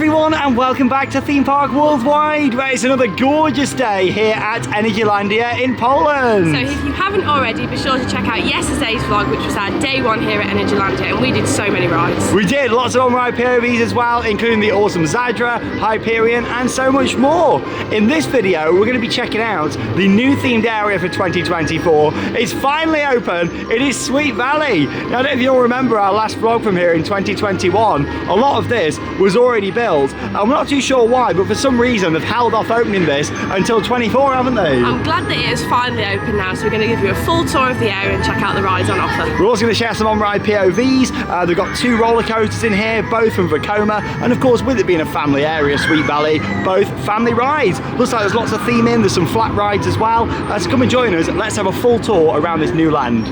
everyone and welcome back to Theme Park Worldwide, where it's another gorgeous day here at Energylandia in Poland. So if you haven't already, be sure to check out yesterday's vlog, which was our day one here at Energylandia, and we did so many rides. We did, lots of on-ride POVs as well, including the awesome Zadra, Hyperion and so much more. In this video, we're going to be checking out the new themed area for 2024. It's finally open, it is Sweet Valley. Now I don't know if you'll remember our last vlog from here in 2021, a lot of this was already built. I'm not too sure why, but for some reason they've held off opening this until 24, haven't they? I'm glad that it is finally open now, so we're going to give you a full tour of the area and check out the rides on offer. We're also going to share some on-ride POVs. They've got 2 roller coasters in here, both from Vekoma, and of course with it being a family area, Sweet Valley, both family rides. Looks like there's lots of theming, there's some flat rides as well. So come and join us, let's have a full tour around this new land.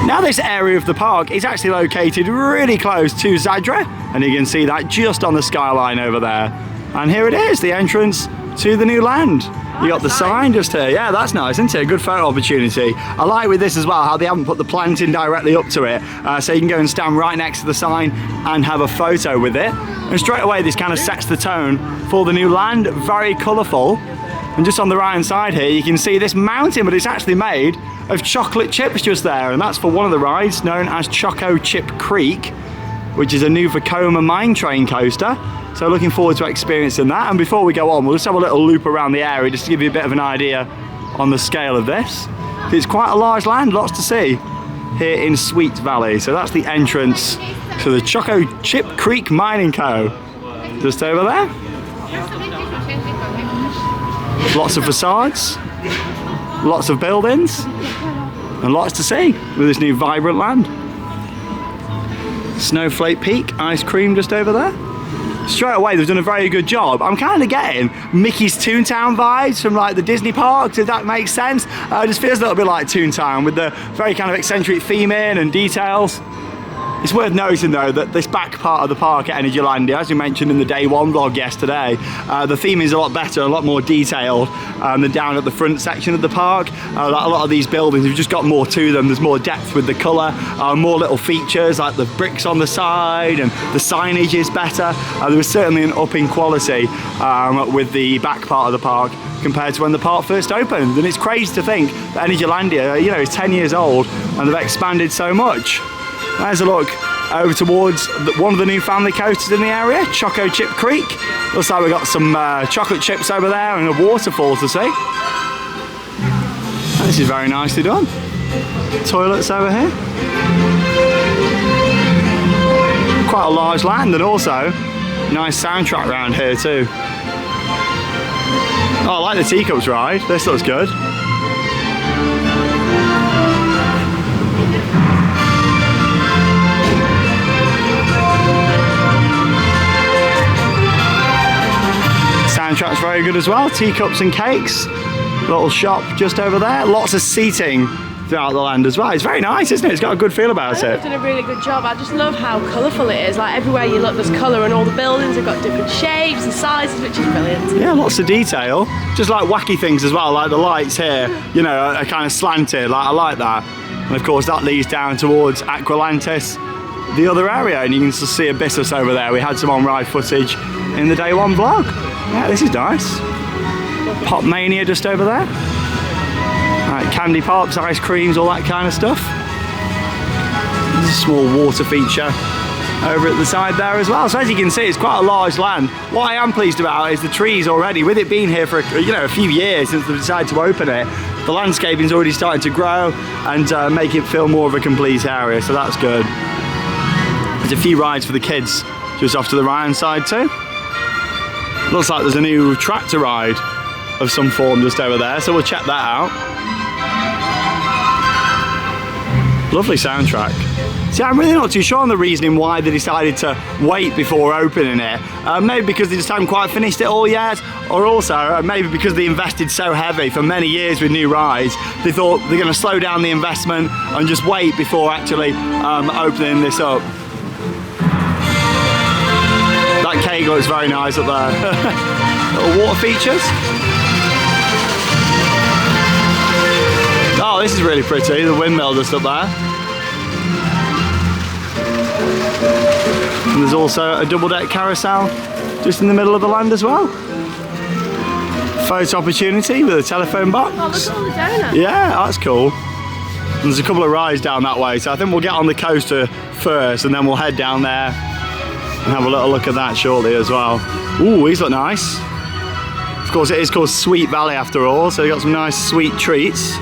Now this area of the park is actually located really close to Zadra, and you can see that just on the skyline over there. And here it is, the entrance to the new land. You got the sign just here. Yeah, that's nice, isn't it? A good photo opportunity. I like with this as well how they haven't put the planting directly up to it, so you can go and stand right next to the sign and have a photo with it. And straight away this kind of sets the tone for the new land. Very colourful. And just on the right hand side here you can see this mountain, but it's actually made of chocolate chips just there, and that's for one of the rides known as Choco Chip Creek, which is a new Vekoma mine train coaster. So looking forward to experiencing that. And before we go on, we'll just have a little loop around the area just to give you a bit of an idea on the scale of this. It's quite a large land, lots to see here in Sweet Valley. So that's the entrance to the Choco Chip Creek Mining Co. Just over there. Lots of facades, lots of buildings, and lots to see with this new vibrant land. Snowflake Peak ice cream just over there. Straight away they've done a very good job. I'm kind of getting Mickey's Toontown vibes from like the Disney parks, if that makes sense. It just feels a little bit like Toontown with the very kind of eccentric theming and details. It's worth noting though that this back part of the park at Energylandia, as we mentioned in the day one vlog yesterday, the theme is a lot better, a lot more detailed than down at the front section of the park. A lot of these buildings have just got more to them. There's more depth with the colour, more little features like the bricks on the side, and the signage is better. There was certainly an up in quality with the back part of the park compared to when the park first opened. And it's crazy to think that Energylandia, you know, is 10 years old and they've expanded so much. There's a look over towards one of the new family coasters in the area, Choco Chip Creek. Looks like we've got some chocolate chips over there and a waterfall to see. And this is very nicely done. Toilets over here. Quite a large land, and also nice soundtrack around here too. Oh, I like the teacups ride. This looks good. Soundtrack's very good as well. Teacups and cakes. Little shop just over there. Lots of seating throughout the land as well. It's very nice, isn't it? It's got a good feel about it. They've done a really good job. I just love how colourful it is. Like everywhere you look there's colour, and all the buildings have got different shapes and sizes, which is brilliant. Yeah, lots of detail. Just like wacky things as well, like the lights here, you know, are kind of slanted. Like I like that. And of course that leads down towards Aqualantis, the other area, and you can see Abyssus over there. We had some on-ride footage in the day one vlog. Yeah, this is nice. Pop Mania just over there. Right, candy pops, ice creams, all that kind of stuff. There's a small water feature over at the side there as well. So as you can see, it's quite a large land. What I am pleased about is the trees already. With it being here for a few years since they decided to open it, the landscaping's already starting to grow and make it feel more of a complete area. So that's good. There's a few rides for the kids just off to the right hand side too. Looks like there's a new tractor ride of some form just over there, so we'll check that out. Lovely soundtrack. See, I'm really not too sure on the reasoning why they decided to wait before opening it. Maybe because they just haven't quite finished it all yet, or also maybe because they invested so heavy for many years with new rides, they thought they're going to slow down the investment and just wait before actually opening this up. That cake looks very nice up there. Little water features. Oh, this is really pretty, the windmill just up there. And there's also a double-deck carousel just in the middle of the land as well. Photo opportunity with a telephone box. Oh, look at all the donuts. Yeah, that's cool. There's a couple of rides down that way, so I think we'll get on the coaster first and then we'll head down there and have a little look at that shortly as well. Ooh, these look nice. Of course, it is called Sweet Valley after all, so you got some nice sweet treats.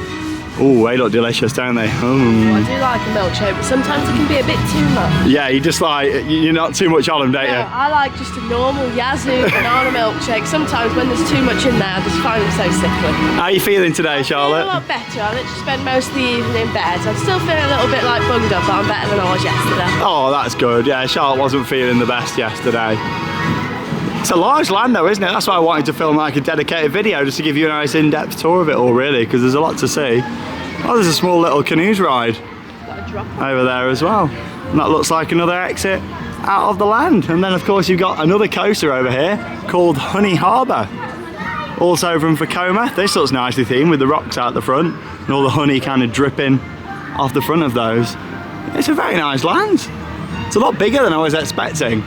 Ooh, they look delicious, don't they? Oh, I do like a milkshake, but sometimes it can be a bit too much. Yeah, you just like, you're not too much on them, don't you? No, I like just a normal Yazoo banana milkshake. Sometimes when there's too much in there, I just find them so sickly. How are you feeling today, Charlotte? I feel a lot better. I literally spent most of the evening in bed. I'm still feeling a little bit like bunged up, but I'm better than I was yesterday. Oh, that's good. Yeah, Charlotte wasn't feeling the best yesterday. It's a large land though, isn't it? That's why I wanted to film like a dedicated video, just to give you a nice in-depth tour of it all, really, because there's a lot to see. Oh, there's a small little canoes ride over there as well. And that looks like another exit out of the land. And then of course you've got another coaster over here called Harbour. Also from Vekoma. This looks nicely themed with the rocks out the front and all the honey kind of dripping off the front of those. It's a very nice land. It's a lot bigger than I was expecting.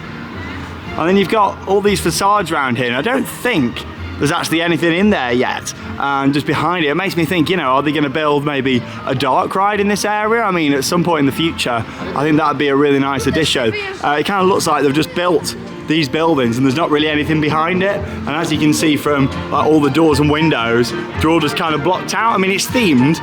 And then you've got all these facades around here, and I don't think there's actually anything in there yet. And just behind it makes me think, you know, are they going to build maybe a dark ride in this area? I mean, at some point in the future, I think that'd be a really nice addition. It kind of looks like they've just built these buildings and there's not really anything behind it. And as you can see from like, all the doors and windows, they're all just kind of blocked out. I mean, it's themed,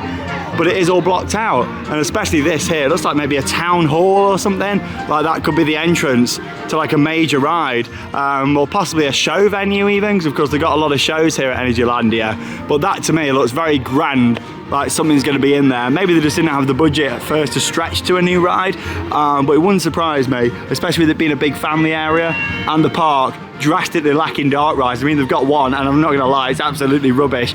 but it is all blocked out. And especially this here, it looks like maybe a town hall or something. Like that could be the entrance to like a major ride, or possibly a show venue even, because of course they've got a lot of shows here at Energylandia. But that to me looks very grand, like something's going to be in there. Maybe they just didn't have the budget at first to stretch to a new ride, but it wouldn't surprise me, especially with it being a big family area and the park drastically lacking dark rides. I mean, they've got one, and I'm not going to lie, it's absolutely rubbish.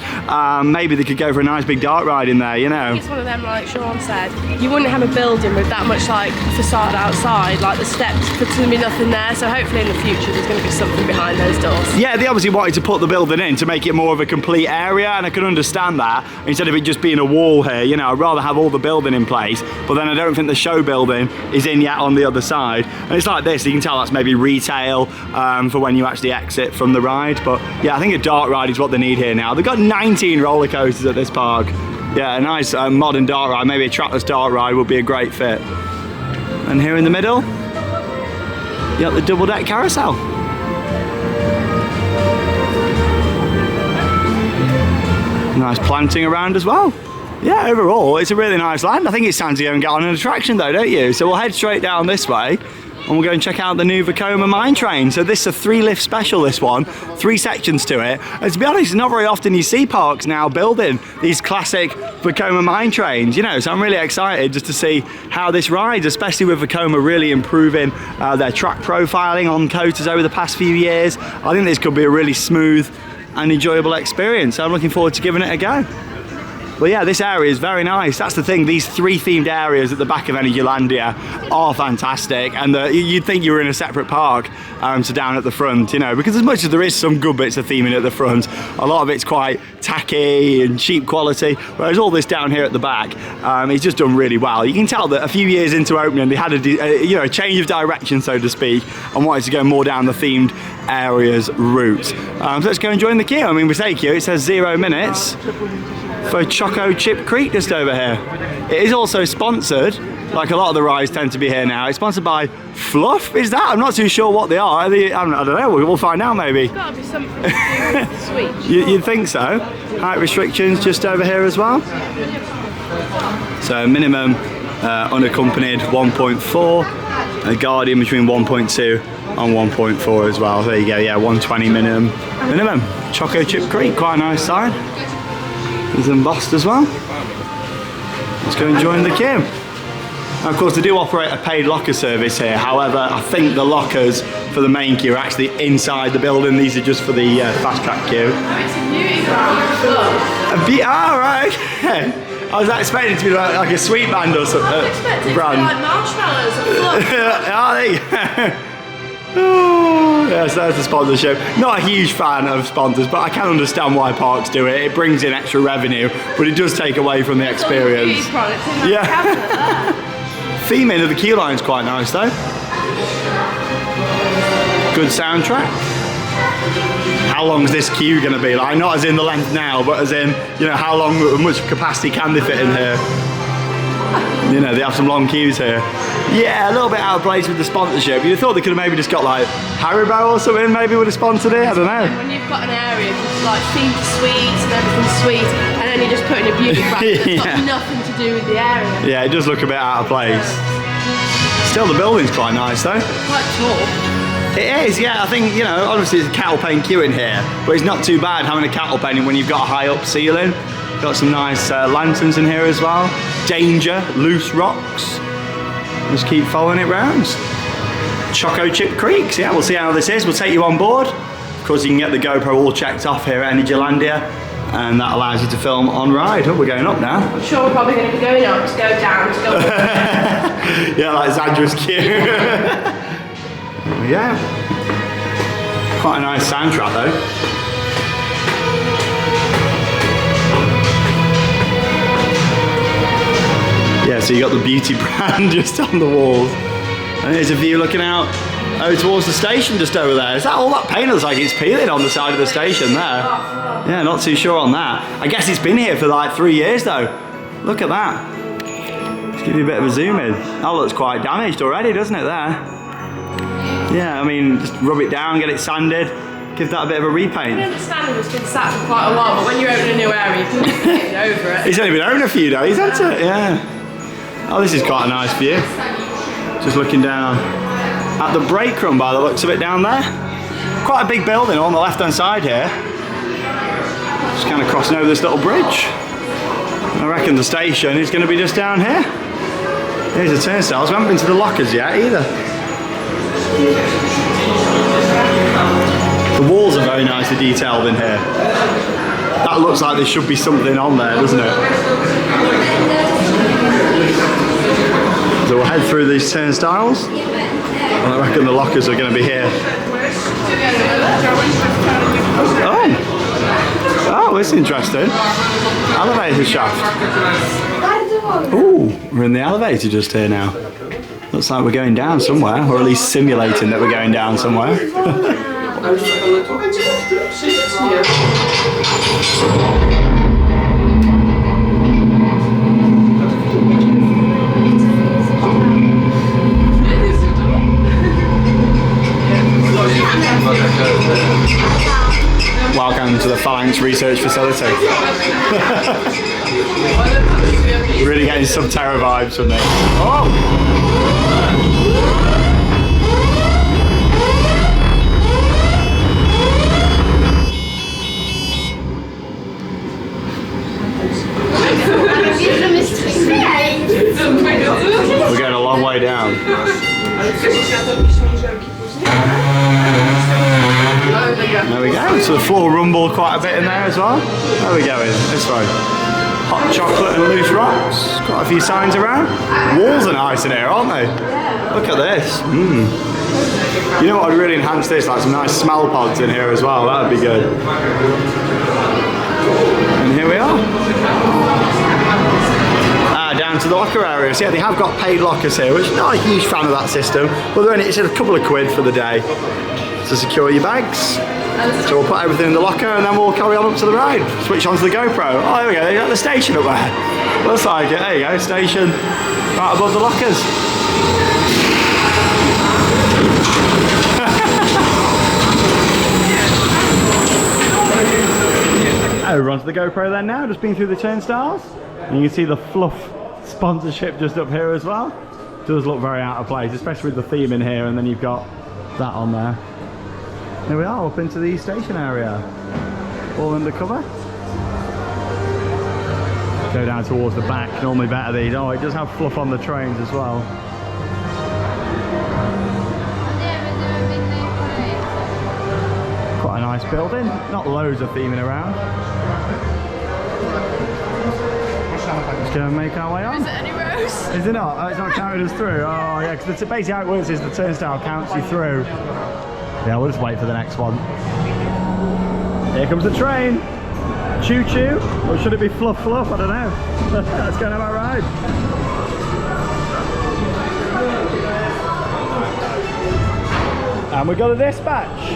Maybe they could go for a nice big dark ride in there, you know. It's one of them, like Sean said, you wouldn't have a building with that much like facade outside, like the steps, there's going to be nothing there, so hopefully in the future there's going to be something behind those doors. Yeah, they obviously wanted to put the building in to make it more of a complete area, and I can understand that, instead of it just being a wall here, you know. I'd rather have all the building in place, but then I don't think the show building is in yet on the other side. And it's like this, you can tell that's maybe retail for when you actually exit from the ride. But yeah, I think a dark ride is what they need here now. They've got 19 roller coasters at this park. Yeah, a nice modern dark ride, maybe a trackless dark ride would be a great fit. And here in the middle, you got the double deck carousel. Nice planting around as well. Yeah, overall, it's a really nice land. I think it's time to go and get on an attraction though, don't you? So we'll head straight down this way and we'll go and check out the new Vekoma mine train. So this is a 3-lift special, this one. 3 sections to it. And to be honest, it's not very often you see parks now building these classic Vekoma mine trains, you know, so I'm really excited just to see how this rides, especially with Vekoma really improving their track profiling on coasters over the past few years. I think this could be a really smooth and enjoyable experience. So I'm looking forward to giving it a go. Well, yeah, this area is very nice. That's the thing, these 3 themed areas at the back of Energylandia are fantastic, and you'd think you were in a separate park to down at the front, you know, because as much as there is some good bits of theming at the front, a lot of it's quite tacky and cheap quality, whereas all this down here at the back, it's just done really well. You can tell that a few years into opening, they had a change of direction, so to speak, and wanted to go more down the themed areas route. So let's go and join the queue. I mean, we say queue, it says 0 minutes for Choco Chip Creek just over here. It is also sponsored, like a lot of the rides tend to be here now. It's sponsored by Fluff, is that? I'm not too sure what they are. I don't know, we'll find out maybe. It's got to be something to do with the sweet. You'd think so. Height restrictions just over here as well. So minimum unaccompanied 1.4, a Guardian between 1.2 and 1.4 as well. There you go, yeah, 120 minimum. Choco Chip Creek, quite a nice sign. It's embossed as well. Let's go and join the queue. Now, of course, they do operate a paid locker service here. However, I think the lockers for the main queue are actually inside the building. These are just for the fast track queue. It's a beauty brand. Oh, right, okay. I was expecting it to be like a sweet band or something. I'm expecting it to be like marshmallows and fluff. Oh, there you go. Oh, yes, there's the sponsorship. Not a huge fan of sponsors, but I can understand why parks do it. It brings in extra revenue, but it does take away from the experience. Yeah. Theming of the queue line's quite nice though. Good soundtrack. How long's this queue going to be? Like, not as in the length now, but as in, you know, how much capacity can they fit in here? You know, they have some long queues here. Yeah, a little bit out of place with the sponsorship. You'd have thought they could have maybe just got like Harbour or something, maybe would have sponsored it, I don't know. When you've got an area just like themed sweets and everything's sweet, and then you're just putting a beauty pageant that's got nothing to do with the area. Yeah, it does look a bit out of place. Still, the building's quite nice though. Quite tall. It is, yeah. I think, you know, obviously it's a cattle pen queue in here, but it's not too bad having a cattle pen when you've got a high up ceiling. Got some nice lanterns in here as well. Danger, loose rocks. Just keep following it round. Choco Chip Creeks, yeah, we'll see how this is. We'll take you on board. Of course, you can get the GoPro all checked off here at Energylandia, and that allows you to film on ride. Oh, we're going up now. I'm sure we're probably going to be going up to go down to go up. Yeah, like Zandra's queue. Yeah. Quite a nice soundtrack though. Yeah, so you got the beauty brand just on the walls. And there's a view looking out over towards the station just over there. Is that all that paint looks like it's peeling on the side of the station there? Yeah, not too sure on that. I guess it's been here for like 3 years though. Look at that. Let's give you a bit of a zoom in. That looks quite damaged already, doesn't it there? Yeah, I mean, just rub it down, get it sanded, give that a bit of a repaint. I understand it's been sat for quite a while, but when you open a new area, you can get over it. It's only been open a few days, hasn't it? Yeah. Oh, this is quite a nice view. Just looking down at the break room by the looks of it down there. Quite a big building on the left-hand side here. Just kind of crossing over this little bridge. I reckon the station is going to be just down here. Here's the turnstiles. We haven't been to the lockers yet either. The walls are very nicely detailed in here. That looks like there should be something on there, doesn't it? So we'll head through these turnstiles. And I reckon the lockers are going to be here. Oh, this is interesting. Elevator shaft. Ooh, we're in the elevator just here now. Looks like we're going down somewhere, or at least simulating that we're going down somewhere. Welcome to the Phalanx Research Facility. Really getting some terror vibes from this. Oh! We're going a long way down. There we go. So the floor rumbled quite a bit in there as well. Where are we going? This way. Hot chocolate and loose rocks. Quite a few signs around. Walls are nice in here, aren't they? Look at this. You know what would really enhance this? Like some nice smell pods in here as well. That would be good. And here we are. Down to the locker area. So yeah, they have got paid lockers here, which I'm not a huge fan of that system. But then it's a couple of quid for the day to secure your bags. So we'll put everything in the locker and then we'll carry on up to the ride. Switch on to the GoPro. Oh, there we go. They got the station up there. Looks like it. There you go. Station right above the lockers. Over onto the GoPro then now. Just been through the turnstiles. And you can see the fluff sponsorship just up here as well. It does look very out of place, especially with the theme in here, and then you've got that on there. Here we are, up into the station area. All undercover. Go down towards the back, normally better these. Oh, it does have fluff on the trains as well. Quite a nice building, not loads of theming around. Just gonna make our way on. Is it anywhere else? Is it not? Oh, it's not counted us through. Oh yeah, because basically how it works is the turnstile counts you through. Yeah, we'll just wait for the next one. Here comes the train. Choo choo, or should it be fluff fluff? I don't know. Let's go on our ride. And we got a dispatch.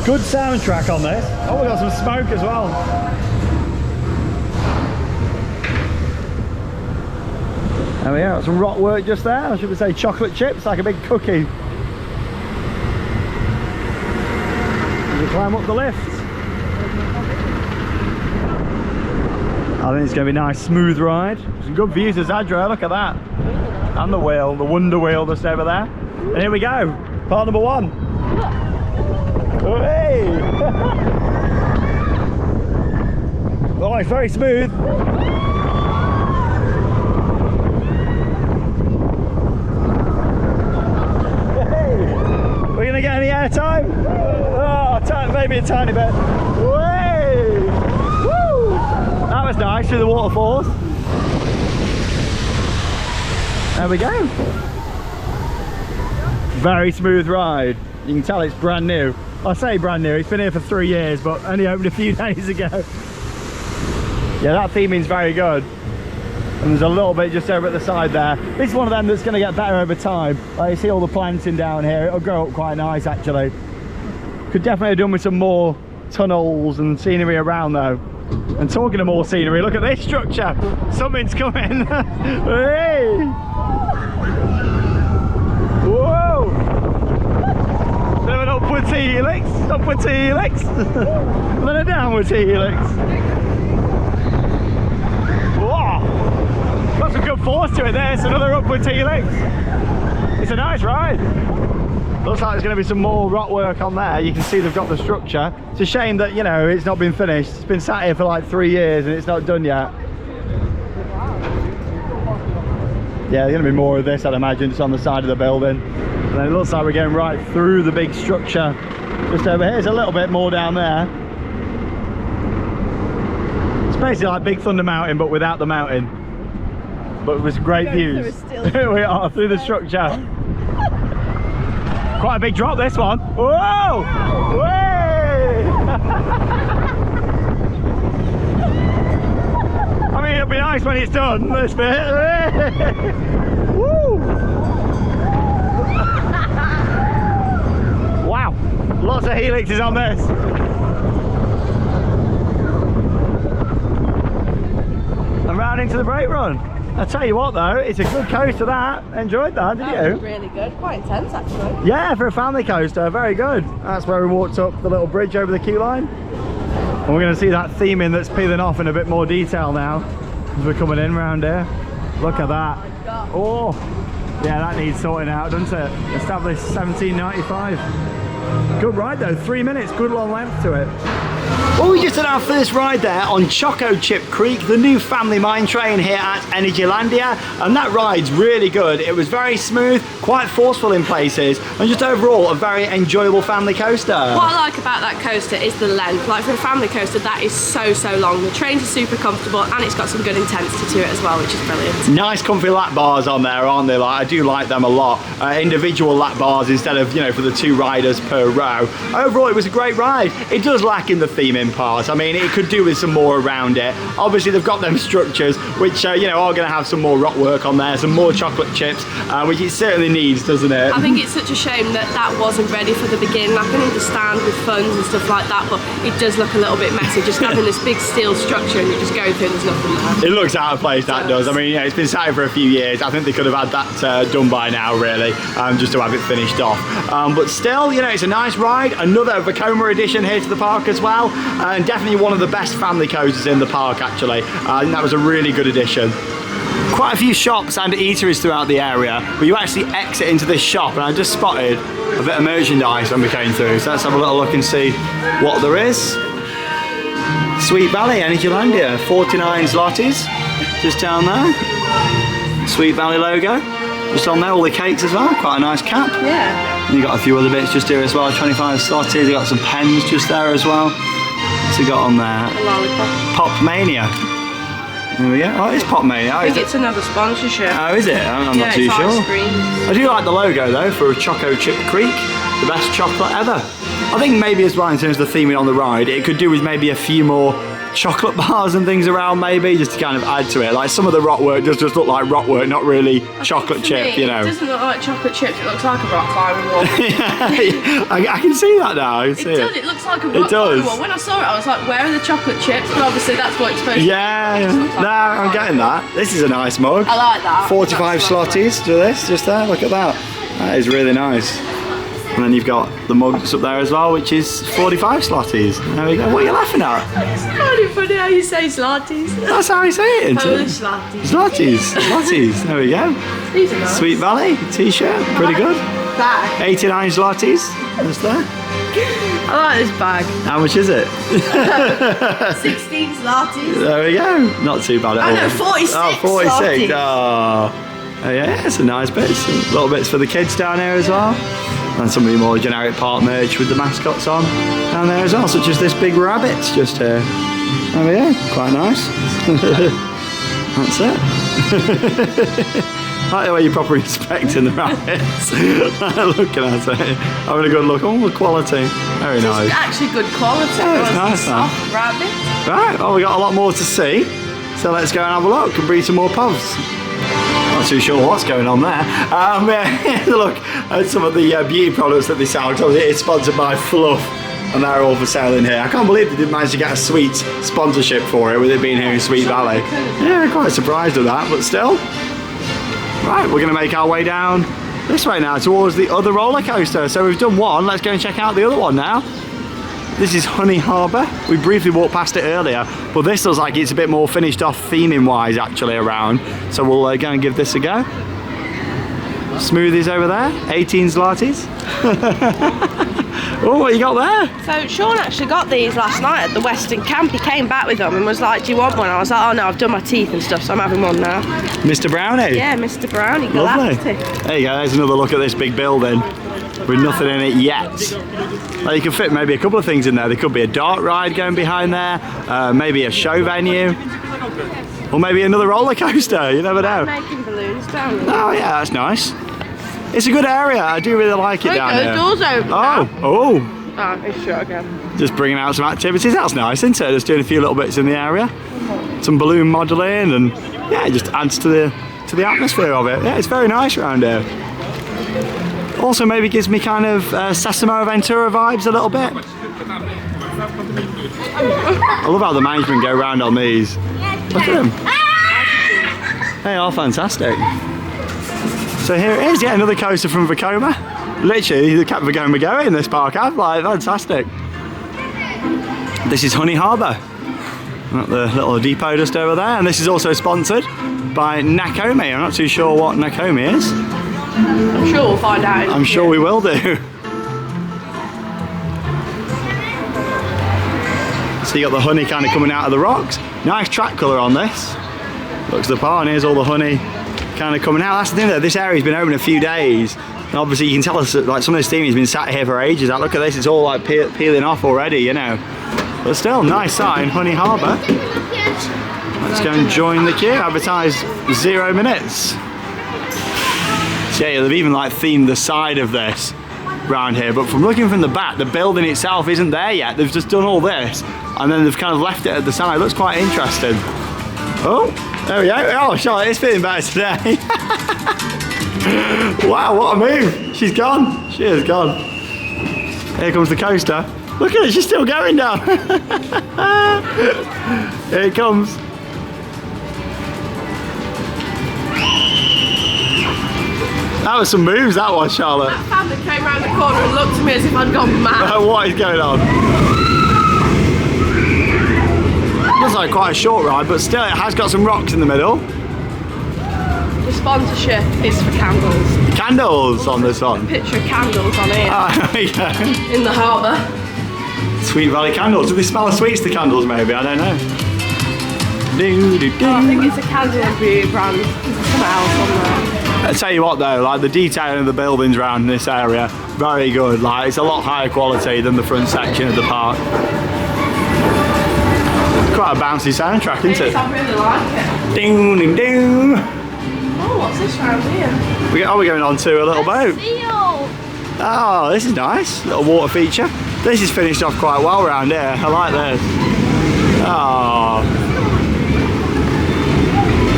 Good soundtrack on this. Oh, we got some smoke as well. There we go, some rock work just there. Or should we say chocolate chips, like a big cookie. As we climb up the lift. I think it's going to be a nice smooth ride. Some good views of Zadra, look at that. And the wheel, the wonder wheel just over there. And here we go, part number 1. Oh, hey! Oh, it's very smooth. We're gonna get any air time? Oh, maybe a tiny bit. Way! Woo! That was nice through the waterfalls. There we go. Very smooth ride. You can tell it's brand new. I say brand new, it's been here for 3 years, but only opened a few days ago. Yeah, that theming's very good. And there's a little bit just over at the side there. This is one of them that's going to get better over time. Like you see all the planting down here, it'll grow up quite nice actually. Could definitely have done with some more tunnels and scenery around though. And talking of more scenery, look at this structure. Something's coming. Hey! Whoa! Bit of an upwards helix, and then a downwards helix. Got some good force to it there. It's another upward helix. It's a nice ride. Looks like there's going to be some more rock work on there. You can see they've got the structure. It's a shame that, you know, it's not been finished. It's been sat here for like 3 years and it's not done yet. Yeah, there's going to be more of this, I'd imagine, just on the side of the building. And then it looks like we're going right through the big structure just over here. There's a little bit more down there. It's basically like Big Thunder Mountain but without the mountain. But with great views. Here we are through the structure. Quite a big drop this one. Whoa! Way! I mean, it'll be nice when it's done, this bit. Woo! Wow, lots of helixes on this. And round into the brake run. I'll tell you what though, it's a good coaster that. Enjoyed that, did you? That was really good, quite intense actually. Yeah, for a family coaster, very good. That's where we walked up the little bridge over the queue line. And we're going to see that theming that's peeling off in a bit more detail now as we're coming in round here. Look at that. Oh, yeah, that needs sorting out, doesn't it? Established 1795. Good ride though, 3 minutes, good long length to it. Well, we just had our first ride there on Choco Chip Creek, the new family mine train here at Energylandia, and that ride's really good. It was very smooth, quite forceful in places, and just overall a very enjoyable family coaster. What I like about that coaster is the length. Like for a family coaster, that is so long. The trains are super comfortable and it's got some good intensity to it as well, which is brilliant. Nice comfy lap bars on there, aren't they? Like, I do like them a lot. Individual lap bars instead of, you know, for the 2 riders per row. Overall, it was a great ride. It does lack in the theming part. I mean, it could do with some more around it. Obviously, they've got them structures, which, you know, are going to have some more rock work on there, some more chocolate chips, which it certainly needs, doesn't it? I think it's such a shame that that wasn't ready for the beginning. I can understand with funds and stuff like that, but it does look a little bit messy, just having this big steel structure and you just go through and there's nothing there. It looks out of place, that does. I mean, yeah, it's been sat here for a few years. I think they could have had that done by now, really, just to have it finished off. But still, you know, it's a nice ride. Another Vekoma edition here to the park as well, and definitely one of the best family coasters in the park, actually. I think that was a really good addition. Quite a few shops and eateries throughout the area, but you actually exit into this shop, and I just spotted a bit of merchandise when we came through, so let's have a little look and see what there is. Sweet Valley, Energylandia, 49 zlotys, just down there. Sweet Valley logo, just on there, all the cakes as well, quite a nice cap. Yeah. And you got a few other bits just here as well, 25 zlotys, you got some pens just there as well. What's you got on there? A lollipop. Pop Mania. There we go. Oh, it's Pop Mania. I think it's another sponsorship. Oh, is it? I'm not too sure. I do like the logo though for Choco Chip Creek. The best chocolate ever. I think maybe as well in terms of the theming on the ride, it could do with maybe a few more chocolate bars and things around, maybe, just to kind of add to it. Like some of the rock work does just look like rock work, not really chocolate chip, you know. It doesn't look like chocolate chips, it looks like a rock climbing wall. Yeah, I can see that now. I can see It does, it looks like a rock climbing wall. When I saw it, I was like, where are the chocolate chips? But obviously that's what it's supposed to be. Yeah, no, I'm getting that. This is a nice mug. I like that. 45 slotties to this, just there, look at that. That is really nice. And then you've got the mugs up there as well, which is 45 slotties. There we go. What are you laughing at? It's really funny how you say slotties. That's how I say it, isn't it? Polish slotties. Slotties. There we go. These are nice. Sweet Valley t-shirt, pretty good. Bag. 89 slotties, just there. I like this bag. How much is it? 16 slotties. There we go. Not too bad at all. Oh no, 46 Oh, 46. slotties. Oh yeah, some nice bits. Little bits for the kids down here as well. And some of the more generic park merch with the mascots on down there as well, such as this big rabbit just here. There we go, quite nice. That's it. I like the way you're properly inspecting the rabbits. Looking at it, having a good look. Oh, the quality. Very nice. It's actually good quality. Oh, it's nice, man. Soft rabbit. Right, well, we got a lot more to see. So let's go and have a look and breed some more puffs. Not too sure what's going on there. Look at some of the beauty products that they sell. Obviously, it's sponsored by Fluff, and they're all for sale in here. I can't believe they didn't manage to get a sweet sponsorship for it, with it being here in Sweet Valley. Yeah, quite surprised at that, but still. Right, we're going to make our way down this way now towards the other roller coaster. So we've done one. Let's go and check out the other one now. This is Harbour. We briefly walked past it earlier, but this looks like it's a bit more finished off theming wise actually around. So we'll go and give this a go. Smoothies over there, 18 zlotys. Oh, what you got there? So Sean actually got these last night at the Western Camp. He came back with them and was like, do you want one? I was like, oh no, I've done my teeth and stuff, so I'm having one now. Mr. Brownie? Yeah, Mr. Brownie. Lovely. Galactic. There you go, there's another look at this big building with nothing in it yet. Well, you can fit maybe a couple of things in there. There could be a dart ride going behind there, maybe a show venue, or maybe another roller coaster, you never know. Making balloons down there. Oh yeah, that's nice. It's a good area, I do really like it down here. here. The door's open now. Oh, it's shut again. just bringing out some activities, that's nice, isn't it? Just doing a few little bits in the area. Some balloon modelling, and yeah, it just adds to the atmosphere of it. Yeah, it's very nice around here. Also maybe gives me kind of Sesamo Ventura vibes a little bit. I love how the management go around on these. Look at them. They are fantastic. So here it is, yeah, another coaster from Vekoma. Literally, the kept Vekoma going in this park. I'm like, fantastic. This is Harbour. Got the little depot just over there, and this is also sponsored by Nakomi. I'm not too sure what Nakomi is. I'm sure we'll find out. I'm sure we will do. So you got the honey kind of coming out of the rocks. Nice track colour on this. Looks the part, and here's all the honey kind of coming out. That's the thing though, this area's been open a few days. And obviously you can tell us that, like, some of this steam has been sat here for ages. Like, look at this, it's all like peeling off already, you know. But still, nice sign, Harbour. Let's go and join the queue. Advertised 0 minutes. So yeah, they've even like themed the side of this round here, but from looking from the back, the building itself isn't there yet. They've just done all this, and then they've kind of left it at the side. It looks quite interesting. Oh, there we go. Oh, Charlotte is feeling better today. Wow, what a move. She's gone. She is gone. Here comes the coaster. Look at it, she's still going down. Here it comes. That was some moves, that was, Charlotte. That family came round the corner and looked at me as if I'd gone mad. What is going on? Looks like quite a short ride, but still it has got some rocks in the middle. The sponsorship is for candles. Candles on this one. Picture of candles on here. Oh, there you go. In the harbour. Sweet Valley candles. Do they smell of sweets, the candles, maybe? I don't know. Oh, I think it's a candle and beauty brand. There's something else on there. I tell you what though, like the detailing of the buildings around this area, very good. Like, it's a lot higher quality than the front section of the park. Quite a bouncy soundtrack, isn't it? I really like it. Ding, ding, ding. Oh, what's this round here? We're going on to a little boat. Seal. Oh, this is nice. Little water feature. This is finished off quite well around here. I like this. Oh.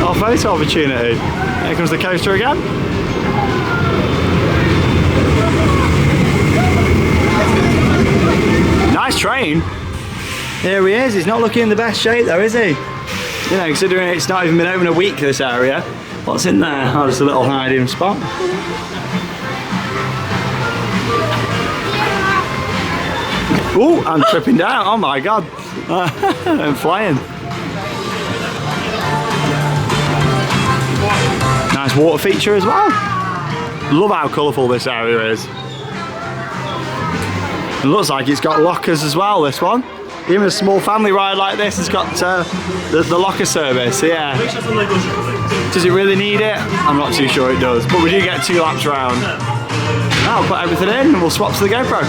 Oh, photo opportunity. Here comes the coaster again. Nice train. Here he is. He's not looking in the best shape though, is he? You know, considering it's not even been open a week, this area. What's in there? Oh, just a little hiding spot. Oh, I'm tripping down. Oh my God. I'm flying. Nice water feature as well. Love how colourful this area is. It looks like it's got lockers as well, this one. Even a small family ride like this has got the locker service, yeah. Does it really need it? I'm not too sure it does, but we do get 2 laps round. Now we'll put everything in and we'll swap to the GoPro.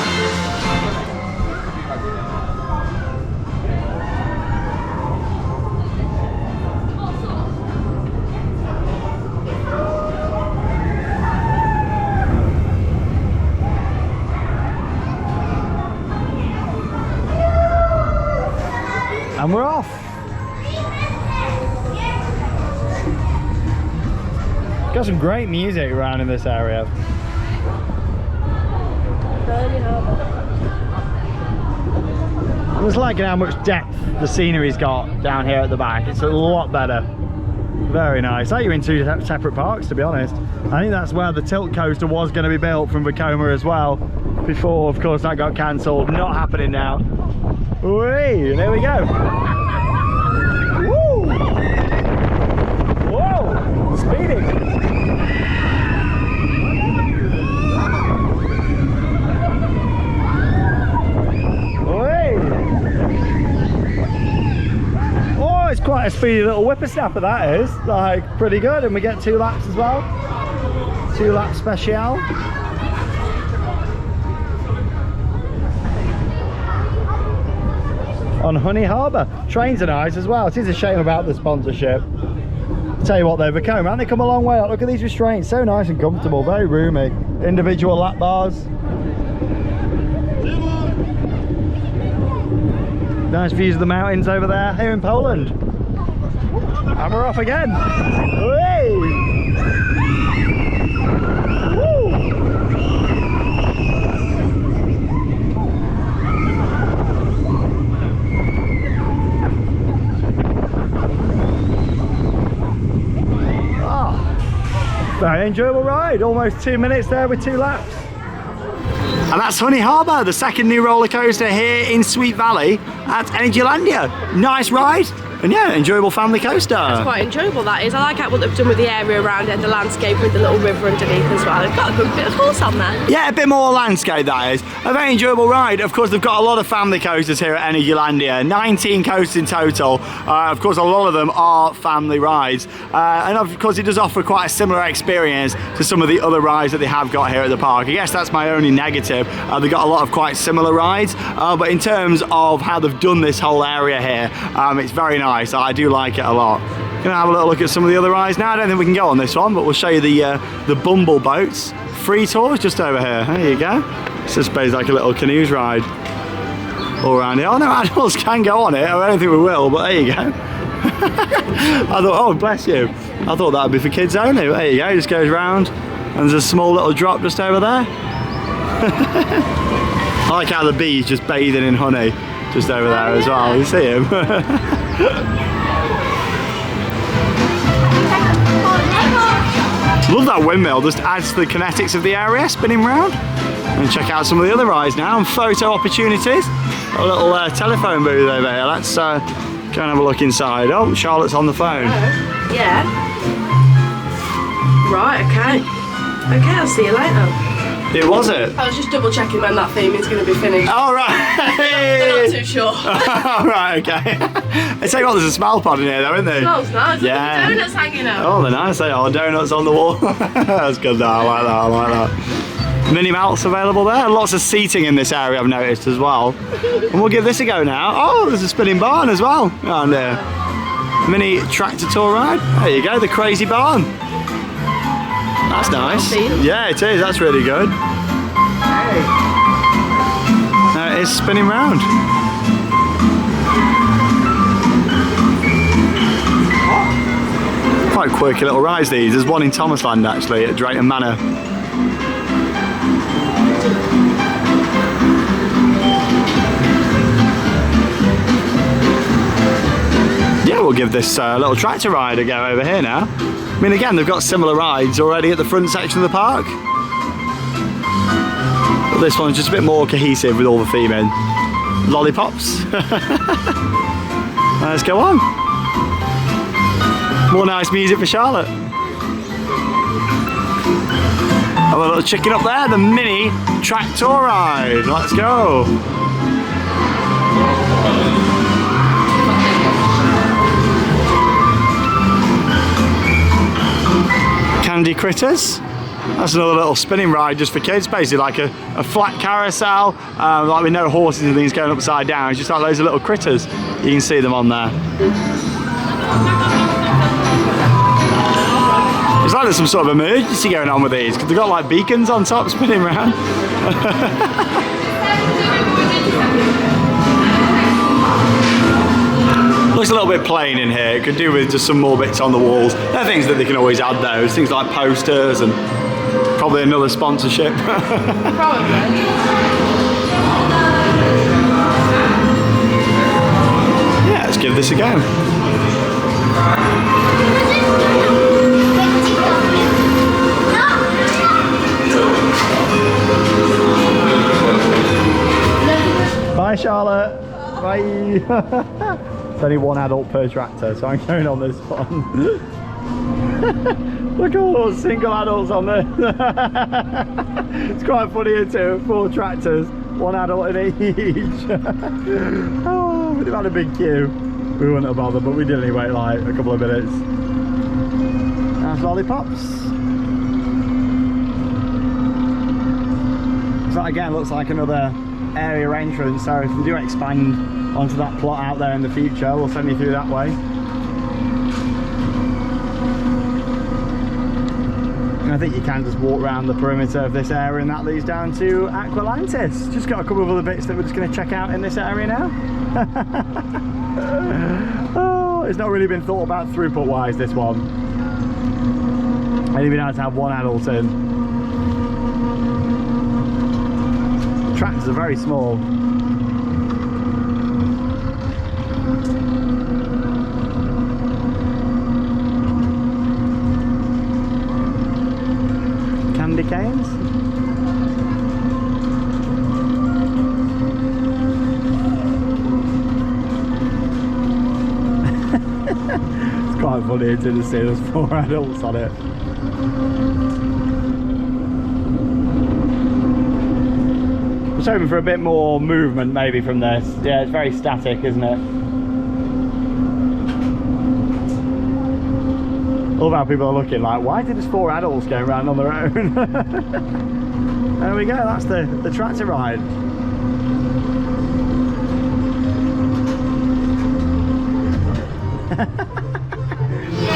And we're off. Got some great music around in this area. I'm just liking how much depth the scenery's got down here at the back. It's a lot better. Very nice. Like you're in 2 separate parks, to be honest. I think that's where the tilt coaster was going to be built from Vekoma as well. Before, of course, that got cancelled. Not happening now. Whee! There we go. Woo! Whoa! Speeding. Whee! Oh, it's quite a speedy little whippersnapper, that is. Like, pretty good. And we get 2 laps as well. 2 lap special. On Honey Harbour. Trains are nice as well. It is a shame about the sponsorship. Tell you what though, Vekoma, haven't they come a long way up? Look at these restraints, so nice and comfortable, very roomy. Individual lap bars. Nice views of the mountains over there, here in Poland. And we're off again. Hey! Woo! Very enjoyable ride, almost 2 minutes there with 2 laps. And that's Honey Harbour, the second new roller coaster here in Sweet Valley at Energylandia. Nice ride, and yeah, enjoyable family coaster. It's quite enjoyable, that is. I like what they've done with the area around it, the landscape with the little river underneath as well. They've got a good bit of horse on there. Yeah, a bit more landscape, that is. A very enjoyable ride. Of course, they've got a lot of family coasters here at Energylandia. 19 coasters in total. Of course, a lot of them are family rides. And of course, it does offer quite a similar experience to some of the other rides that they have got here at the park. I guess that's my only negative. They've got a lot of quite similar rides. But in terms of how they've done this whole area here, it's very nice. I do like it a lot. Gonna have a little look at some of the other rides now. I don't think we can go on this one, but we'll show you the Bumble boats. Free tours just over here. There you go. It's just basically like a little canoes ride all around here. Oh no, adults can go on it. I don't think we will, but there you go. I thought, oh bless you. I thought that would be for kids only. But there you go. It just goes round, and there's a small little drop just over there. I like how the bee's just bathing in honey just over there as well. You see him? Love that windmill, just adds to the kinetics of the area, spinning round. And check out some of the other rides now and photo opportunities. A little telephone booth over here. Let's go and have a look inside. Oh, Charlotte's on the phone. Hello. Yeah. Right, okay. Okay, I'll see you later. Who was it? I was just double checking when that theme is going to be finished. Oh, right. They're not too sure. Oh, right, okay. I tell you what, there's a smile pod in here though, isn't there? Smells nice. Yeah. Donuts hanging out. Oh, they're nice. They are. Donuts on the wall. That's good though. I like that. I like that. Mini Malts available there. Lots of seating in this area I've noticed as well. And we'll give this a go now. Oh, there's a spinning barn as well. And mini tractor tour ride. There you go, the crazy barn. That's nice. Yeah, it is. That's really good. Now it is spinning round. Quite quirky little rides these. There's one in Thomasland actually at Drayton Manor. Yeah, we'll give this little tractor ride a go over here now. I mean, again, they've got similar rides already at the front section of the park. But this one's just a bit more cohesive with all the theming. Lollipops. Let's go on. More nice music for Charlotte. And a little chicken up there, the mini tractor ride. Let's go. Candy Critters. That's another little spinning ride just for kids, basically like a flat carousel, like with no horses and things going upside down. It's just like loads of little critters. You can see them on there. It's like there's some sort of emergency going on with these, because they've got like beacons on top spinning around. Looks a little bit plain in here. It could do with just some more bits on the walls. There are things that they can always add though. There's things like posters and probably another sponsorship. Probably. Yeah, let's give this a go. Bye, Charlotte. Bye. It's only one adult per tractor, so I'm going on this one. Look at all those single adults on there. It's quite funny here too, 4 tractors, 1 adult in each. Oh, we'd have had a big queue. We wouldn't have bothered, but we did only wait like a couple of minutes. Nice lollipops. So that again looks like another area entrance, so if we do expand onto that plot out there in the future, we'll send you through that way. And I think you can just walk around the perimeter of this area, and that leads down to Aqualantis. Just got a couple of other bits that we're just going to check out in this area now. Oh, it's not really been thought about throughput wise, this one. Only been able to have 1 adult in. Tractors are very small. Candy canes. It's quite funny to see there's 4 adults on it. I was hoping for a bit more movement maybe from this. Yeah, it's very static, isn't it? I love how people are looking like, why did there's 4 adults going around on their own? There we go, that's the tractor ride.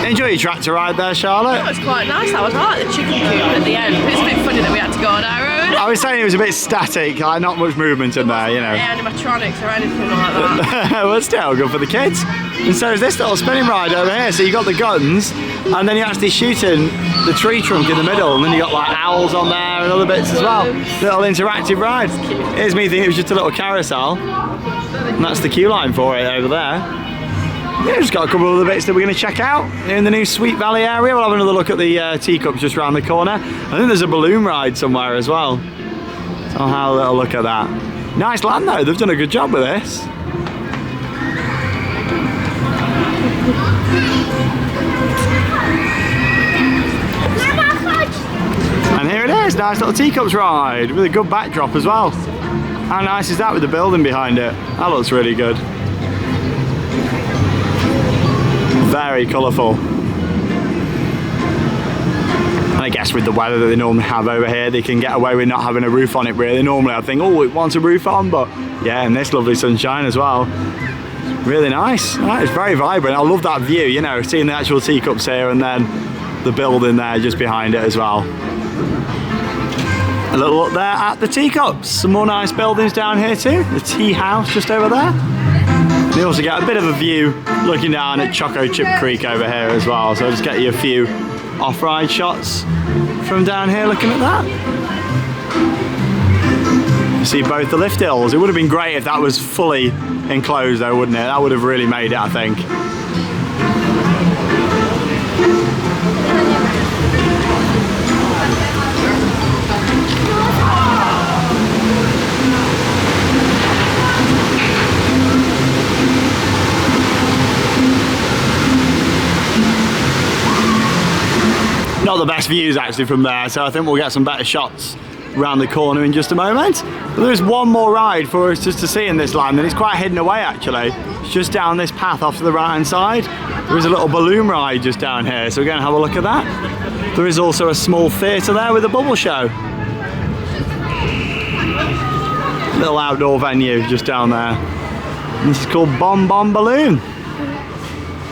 Enjoy your tractor ride there, Charlotte. That was quite nice. That was. I like the chicken coop at the end. It's a bit funny that we had to go on our own. I was saying it was a bit static, like not much movement in there, you know. Animatronics or anything like that. Well, it's still good for the kids. And so is this little spinning ride over here. So you got the guns, and then you're actually shooting the tree trunk in the middle, and then you got like owls on there and other bits as well. Little interactive ride. Here's me thinking it was just a little carousel, and that's the queue line for it over there. Yeah, just got a couple of other bits that we're going to check out in the new Sweet Valley area. We'll have another look at the teacups just around the corner. I think there's a balloon ride somewhere as well. So I'll have a little look at that. Nice land though, they've done a good job with this. And here it is, nice little teacups ride with a good backdrop as well. How nice is that with the building behind it? That looks really good. Very colourful. And I guess with the weather that they normally have over here, they can get away with not having a roof on it really. Normally I think, oh, it wants a roof on, but yeah, and this lovely sunshine as well. Really nice. It's very vibrant. I love that view, you know, seeing the actual teacups here and then the building there just behind it as well. A little look there at the teacups. Some more nice buildings down here too. The tea house just over there. You also get a bit of a view looking down at Choco Chip Creek over here as well. So I'll just get you a few off-ride shots from down here looking at that. You see both the lift hills. It would have been great if that was fully enclosed though, wouldn't it? That would have really made it, I think. Not the best views actually from there, so I think we'll get some better shots around the corner in just a moment. But there's one more ride for us just to see in this land, and it's quite hidden away actually. It's just down this path off to the right hand side. There is a little balloon ride just down here, so we're going to have a look at that. There is also a small theatre there with a bubble show. Little outdoor venue just down there. And this is called Bon Bon Balloon.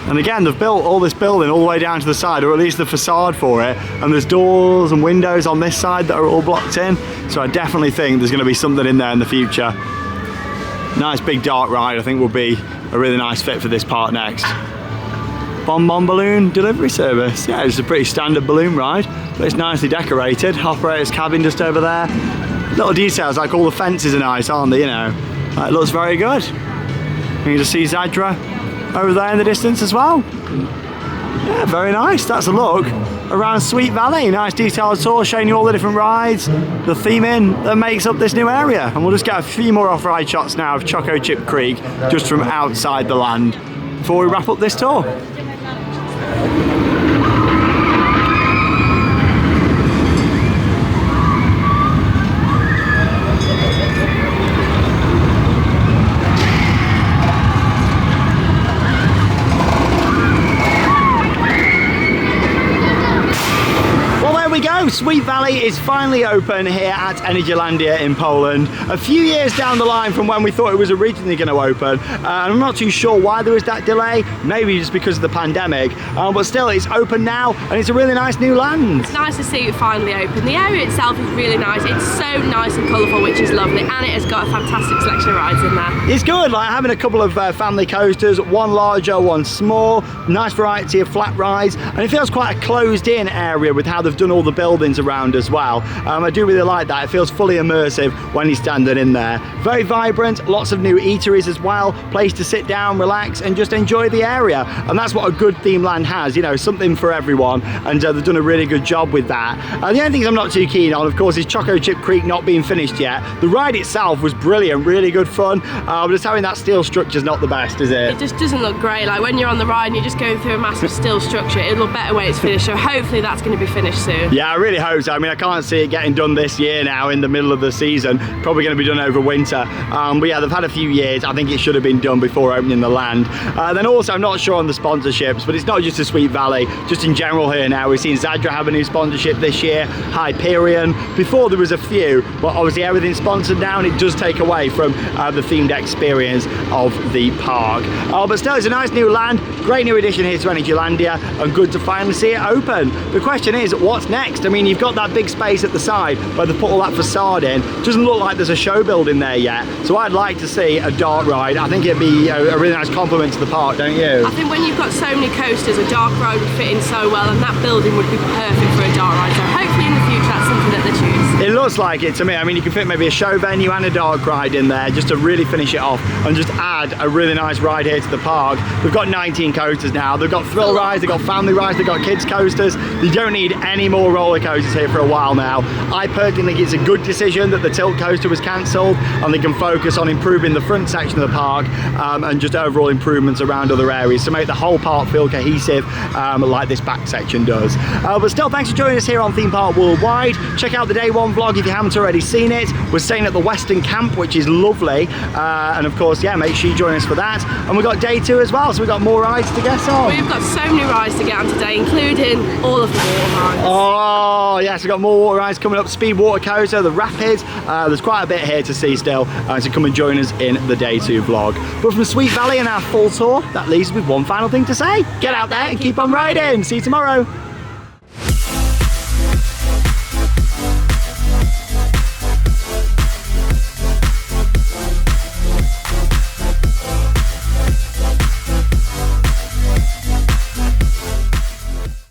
And again, they've built all this building all the way down to the side, or at least the facade for it, and there's doors and windows on this side that are all blocked in, so I definitely think there's going to be something in there in the future. Nice big dark ride I think will be a really nice fit for this park next. Bon Bon Balloon delivery service. Yeah, it's a pretty standard balloon ride, but it's nicely decorated. Operator's cabin just over there. Little details like all the fences are nice, aren't they, you know? It looks very good. You can just see Zadra over there in the distance as well. Yeah, very nice. That's a look around Sweet Valley. Nice detailed tour showing you all the different rides, the theming that makes up this new area. And we'll just get a few more off-ride shots now of Choco Chip Creek just from outside the land before we wrap up this tour. Sweet Valley is finally open here at Energylandia in Poland. A few years down the line from when we thought it was originally going to open. I'm not too sure why there was that delay, maybe just because of the pandemic, but still it's open now and it's a really nice new land. It's nice to see it finally open. The area itself is really nice. It's so nice and colourful, which is lovely, and it has got a fantastic selection of rides in there. It's good, like having a couple of family coasters, one larger, one small, nice variety of flat rides, and it feels quite a closed in area with how they've done all the buildings around as well. I do really like that. It feels fully immersive when you're standing in there. Very vibrant, lots of new eateries as well, place to sit down, relax and just enjoy the area, and that's what a good theme land has, you know, something for everyone, and they've done a really good job with that. The only things I'm not too keen on, of course, is Choco Chip Creek not being finished yet. The ride itself was brilliant, really good fun, but just having that steel structure's not the best, is it? It just doesn't look great. Like when you're on the ride and you're just going through a massive steel structure, it'll look better when it's finished, so hopefully that's going to be finished soon. Yeah, I really hope so. I mean, I can't see it getting done this year now in the middle of the season. Probably going to be done over winter. But yeah, they've had a few years. I think it should have been done before opening the land. Then also, I'm not sure on the sponsorships, but it's not just a Sweet Valley, just in general here now. We've seen Zadra have a new sponsorship this year, Hyperion. Before there was a few, but obviously everything's sponsored now and it does take away from the themed experience of the park. But still, it's a nice new land, great new addition here to Energylandia, and good to finally see it open. The question is, what's next? I mean, you've got that big space at the side where they put all that facade in. Doesn't look like there's a show building there yet, so I'd like to see a dark ride. I think it'd be a really nice compliment to the park, don't you? I think when you've got so many coasters, a dark ride would fit in so well, and that building would be perfect for a dark ride, so hopefully in the future that's something that they choose. It looks like it to me. I mean, you can fit maybe a show venue and a dark ride in there just to really finish it off and just add a really nice ride here to the park. We've got 19 coasters now. They've got thrill rides, they've got family rides, they've got kids coasters. You don't need any more roller coasters here for a while now. I personally think it's a good decision that the tilt coaster was cancelled and they can focus on improving the front section of the park and just overall improvements around other areas to make the whole park feel cohesive like this back section does. But still, thanks for joining us here on Theme Park Worldwide. Check out the day one vlog if you haven't already seen it. We're staying at the Western Camp, which is lovely, and of course, yeah, make sure you join us for that. And we've got day two as well, so we've got more rides to get on. We've got so many rides to get on today, including all of the water rides. Oh yes, we've got more water rides coming up. Speed water coaster, the rapids. There's quite a bit here to see still, so come and join us in the day two vlog. But from Sweet Valley and our full tour, that leaves us with one final thing to say. Get out there and keep on riding. See you tomorrow.